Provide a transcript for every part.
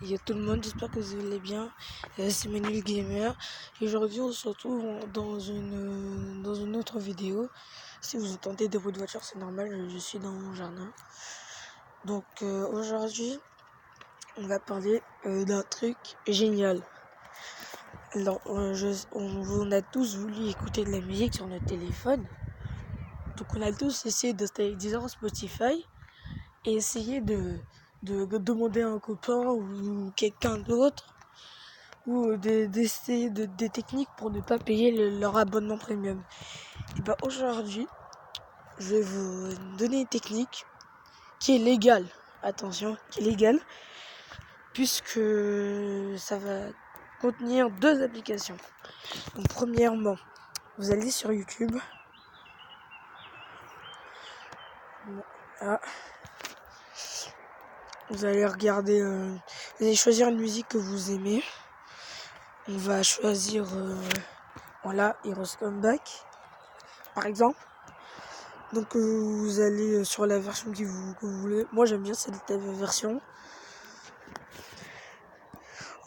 Et tout le monde, j'espère que vous allez bien. C'est Manuel Gamer. Et aujourd'hui, on se retrouve dans une autre vidéo. Si vous entendez des bruits de voiture, c'est normal, je suis dans mon jardin. Donc aujourd'hui, on va parler d'un truc génial. Alors, on a tous voulu écouter de la musique sur notre téléphone. Donc on a tous essayé d'installer Deezer, Spotify et essayer de demander à un copain ou quelqu'un d'autre ou d'essayer des techniques pour ne pas payer leur abonnement premium. Et ben aujourd'hui, je vais vous donner une technique qui est légale. Attention, qui est légale, puisque ça va contenir deux applications. Donc premièrement, vous allez sur YouTube. Voilà. Vous allez regarder, vous allez choisir une musique que vous aimez. On va choisir, voilà, Heroes Comeback, par exemple. Donc vous allez sur la version que vous voulez. Moi j'aime bien cette version.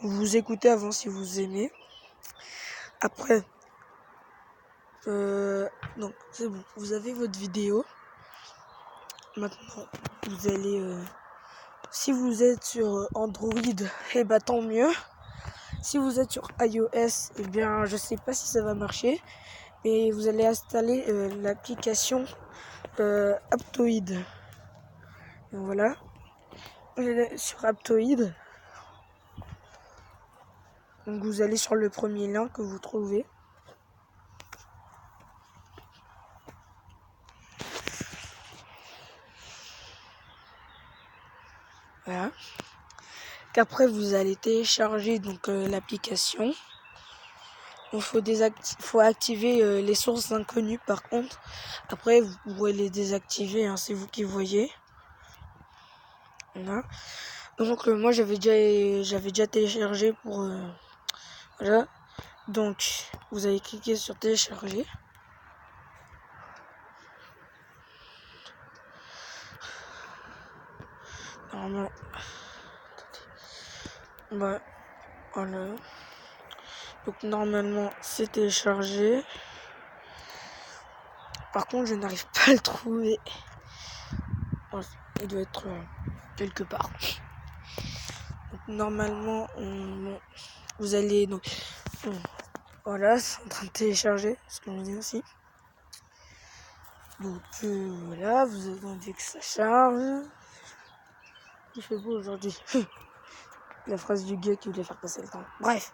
Vous écoutez avant si vous aimez. Après, donc c'est bon. Vous avez votre vidéo. Maintenant, vous allez, si vous êtes sur Android, eh ben tant mieux. Si vous êtes sur iOS, eh bien je sais pas si ça va marcher. Mais vous allez installer l'application Aptoide. Donc voilà. Vous allez sur Aptoide. Donc vous allez sur le premier lien que vous trouvez. Voilà. Qu'après vous allez télécharger donc l'application. Il faut activer les sources inconnues par contre. Après vous pouvez les désactiver, hein, c'est vous qui voyez. Voilà. Donc moi j'avais déjà téléchargé pour voilà. Donc vous allez cliquer sur télécharger. Normalement. Bah, voilà. Donc normalement c'est téléchargé. Par contre je n'arrive pas à le trouver. Voilà, il doit être quelque part. Donc, normalement vous allez donc voilà, c'est en train de télécharger ce que je dis aussi. Donc voilà, vous attendez que ça charge. Il fait beau aujourd'hui. La phrase du gars qui voulait faire passer le temps. Bref,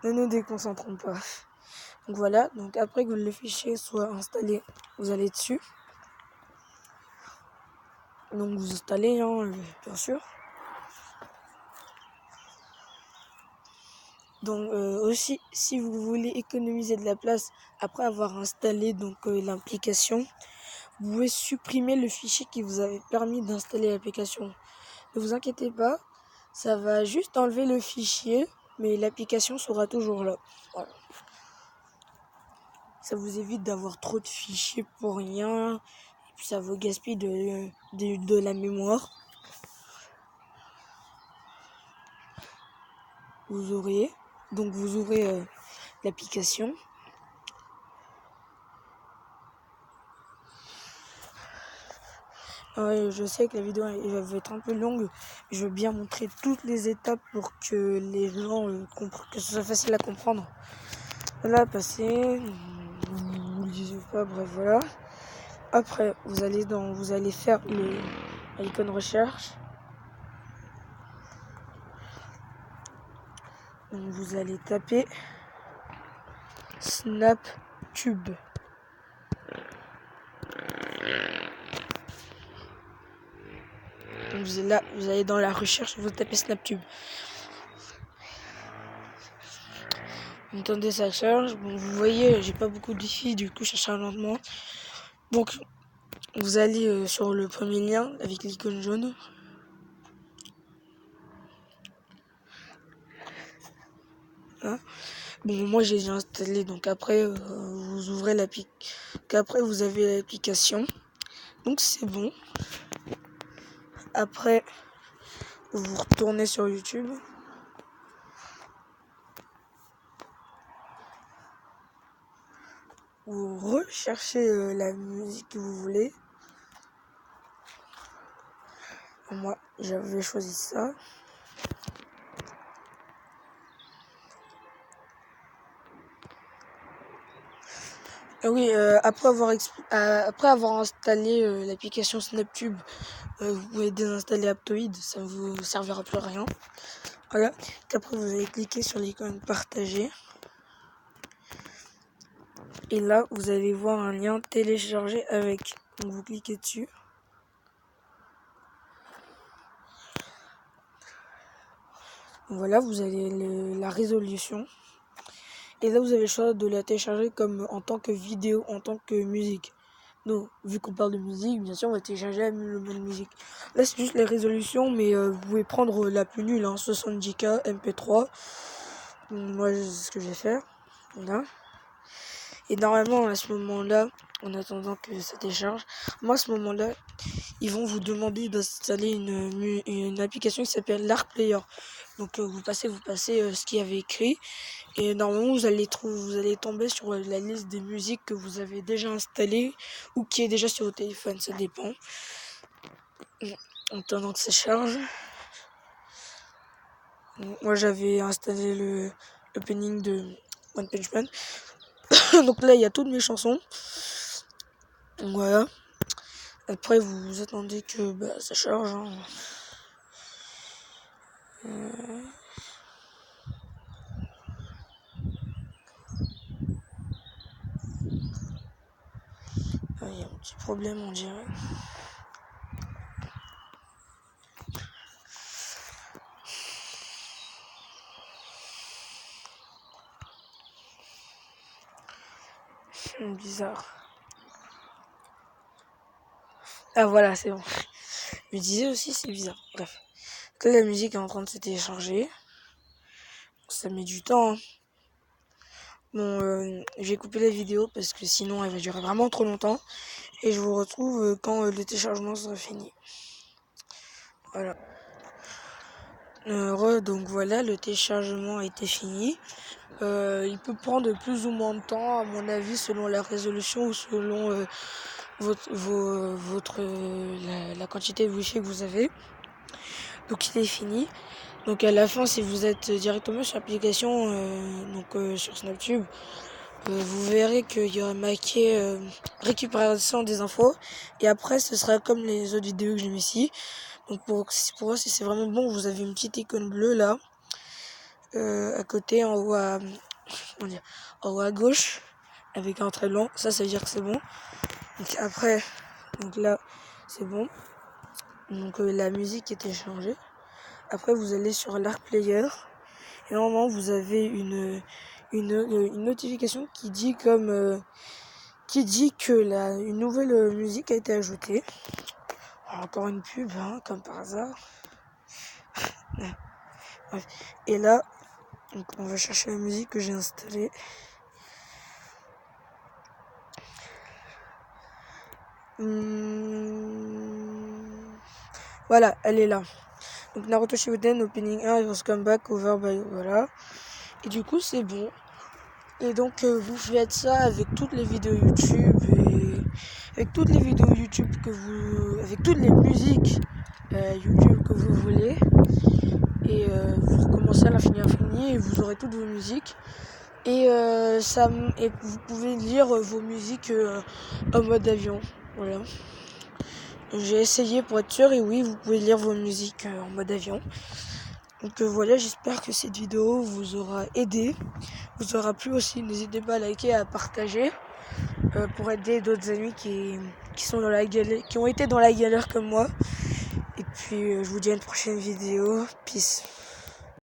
ne nous déconcentrons pas. Donc voilà, donc après que le fichier soit installé, vous allez dessus. Donc vous installez, hein, bien sûr. Donc aussi, si vous voulez économiser de la place après avoir installé donc l'application, vous pouvez supprimer le fichier qui vous avait permis d'installer l'application. Ne vous inquiétez pas, ça va juste enlever le fichier, mais l'application sera toujours là. Voilà. Ça vous évite d'avoir trop de fichiers pour rien, et puis ça vous gaspille de la mémoire. Vous ouvrez l'application. Ouais, je sais que la vidéo va être un peu longue. Je veux bien montrer toutes les étapes pour que les gens que ce soit facile à comprendre. Là, passer, vous le disiez pas, bref, voilà. Après, vous allez faire l'icône recherche. Donc, vous allez taper Snaptube. Donc, vous allez dans la recherche, vous tapez Snaptube. Vous entendez ça charge. Bon, vous voyez, j'ai pas beaucoup de wifi, du coup ça charge lentement. Donc, vous allez sur le premier lien avec l'icône jaune. Hein. Bon, moi j'ai déjà installé, donc après vous ouvrez qu'après vous avez l'application. Donc c'est bon. Après, vous retournez sur YouTube. Vous recherchez la musique que vous voulez. Moi, j'avais choisi ça. Oui, après avoir installé l'application Snaptube, vous pouvez désinstaller Aptoide, ça ne vous servira plus à rien. Voilà. Après, vous allez cliquer sur l'icône partager. Et là, vous allez voir un lien télécharger avec. Donc, vous cliquez dessus. Voilà, vous avez la résolution. Et là, vous avez le choix de la télécharger comme en tant que vidéo, en tant que musique. Donc, vu qu'on parle de musique, bien sûr, on va télécharger le mode musique. Là, c'est juste les résolutions, mais vous pouvez prendre la plus nulle, 70K, MP3. Moi, c'est ce que je vais faire. Voilà. Et normalement, à ce moment-là, en attendant que ça télécharge, moi, à ce moment-là, ils vont vous demander d'installer une application qui s'appelle l'Art Player. Donc, vous passez ce qu'il y avait écrit. Et normalement, vous allez tomber sur la liste des musiques que vous avez déjà installées ou qui est déjà sur votre téléphone, ça dépend. En attendant que ça charge. Moi, j'avais installé le opening de One Punch Man. Donc là, il y a toutes mes chansons. Voilà. Après, vous attendez que ça charge. Il y a un petit problème, on dirait. Bizarre. Ah voilà, c'est bon. Je me disais aussi, c'est bizarre. Bref. Là, la musique est en train de se télécharger. Ça met du temps. Bon, j'ai coupé la vidéo parce que sinon elle va durer vraiment trop longtemps. Et je vous retrouve quand le téléchargement sera fini. Voilà. Donc voilà, le téléchargement a été fini. Il peut prendre plus ou moins de temps, à mon avis, selon la résolution ou selon la quantité de wifi que vous avez. Donc il est fini. Donc à la fin, si vous êtes directement sur l'application, sur Snaptube, vous verrez qu'il y aura marqué récupération des infos. Et après, ce sera comme les autres vidéos que j'ai mis ici. Donc pour voir si c'est vraiment bon, vous avez une petite icône bleue là, à côté, en haut à gauche, avec un trait blanc. Ça veut dire que c'est bon. Donc après, là, c'est bon. Donc la musique est téléchargée. Après, vous allez sur l'Art Player. Et normalement, vous avez une notification qui dit que une nouvelle musique a été ajoutée. Alors, encore une pub, comme par hasard. Et là, donc, on va chercher la musique que j'ai installée. Voilà, elle est là. Donc Naruto Shippuden, opening 1, Heroes Comeback, over by, voilà. Et du coup, c'est bon. Et donc, vous faites ça avec toutes les vidéos YouTube avec toutes les vidéos YouTube avec toutes les musiques YouTube que vous voulez. Et vous recommencez à l'infini et vous aurez toutes vos musiques. Et vous pouvez lire vos musiques en mode avion. Voilà. J'ai essayé pour être sûr et oui, vous pouvez lire vos musiques en mode avion. Donc voilà, j'espère que cette vidéo vous aura aidé, vous aura plu aussi. N'hésitez pas à liker, à partager pour aider d'autres amis qui sont dans la galère, qui ont été dans la galère comme moi. Et puis je vous dis à une prochaine vidéo. Peace.